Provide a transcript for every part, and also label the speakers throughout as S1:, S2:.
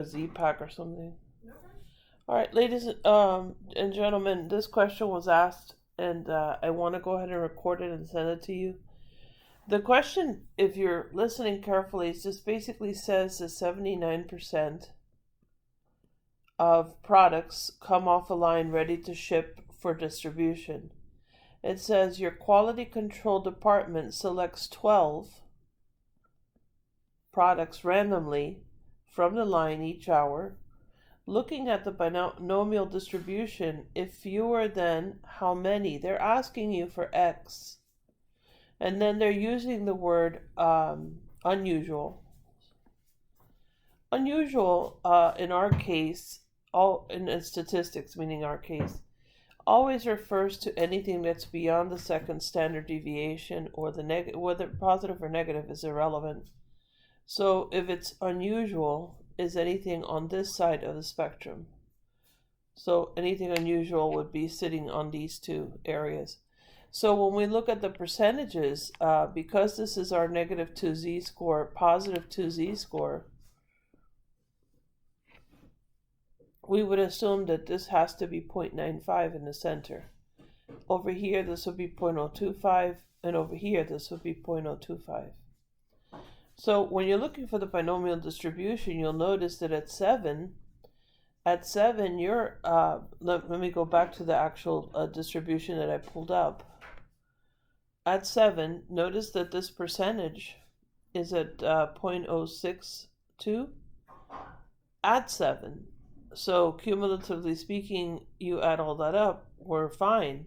S1: a Z-Pack or something. All right, ladies and gentlemen, this question was asked, and I want to go ahead and record it and send it to you. The question, if you're listening carefully, just basically says that 79% of products come off a line ready to ship for distribution. It says your quality control department selects 12 products randomly from the line each hour. Looking at the binomial distribution, if fewer than how many, they're asking you for X. And then they're using the word unusual. Unusual, in our case, all in statistics, meaning our case, always refers to anything that's beyond the second standard deviation, or the whether positive or negative is irrelevant. So if it's unusual, is anything on this side of the spectrum. So anything unusual would be sitting on these two areas. So when we look at the percentages, because this is our negative 2z score, positive 2z score, we would assume that this has to be 0.95 in the center. Over here, this would be 0.025, and over here, this would be 0.025. So when you're looking for the binomial distribution, you'll notice that at 7, you're, let me go back to the actual distribution that I pulled up. At 7, notice that this percentage is at 0.062 at 7. So cumulatively speaking, you add all that up, we're fine.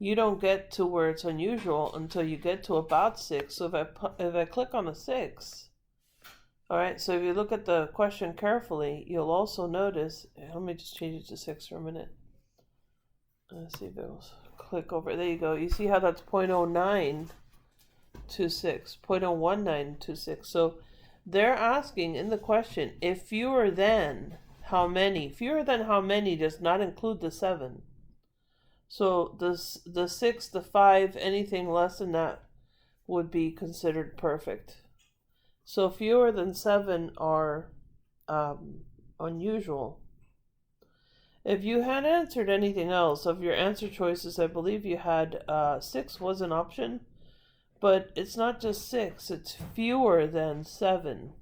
S1: You don't get to where it's unusual until you get to about 6. So if I click on a 6, all right, so if you look at the question carefully, you'll also notice, let me just change it to 6 for a minute. Let's see if it will click over. There you go. You see how that's 0.0926, 0.01926. So they're asking in the question, if fewer than how many? Fewer than how many does not include the 7. So the 6, the 5, anything less than that would be considered perfect. So fewer than 7 are unusual. If you had answered anything else, of your answer choices, I believe you had 6 was an option, but it's not just 6, it's fewer than 7.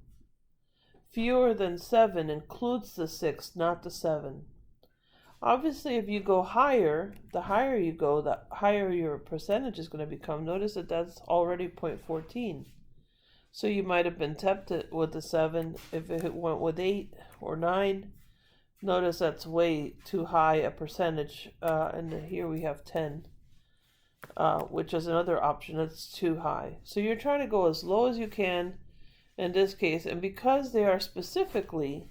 S1: Fewer than 7 includes the 6, not the 7. Obviously, if you go higher, the higher you go, the higher your percentage is going to become. Notice that that's already 0.14. So you might have been tempted with the 7. If it went with 8 or 9, notice that's way too high a percentage. And here we have 10, which is another option that's too high. So you're trying to go as low as you can in this case. And because they are specifically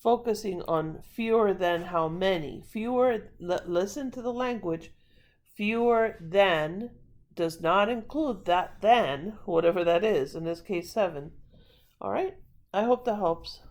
S1: focusing on fewer than how many. Listen to the language. Fewer than does not include that than, whatever that is, in this case 7. All right, I hope that helps.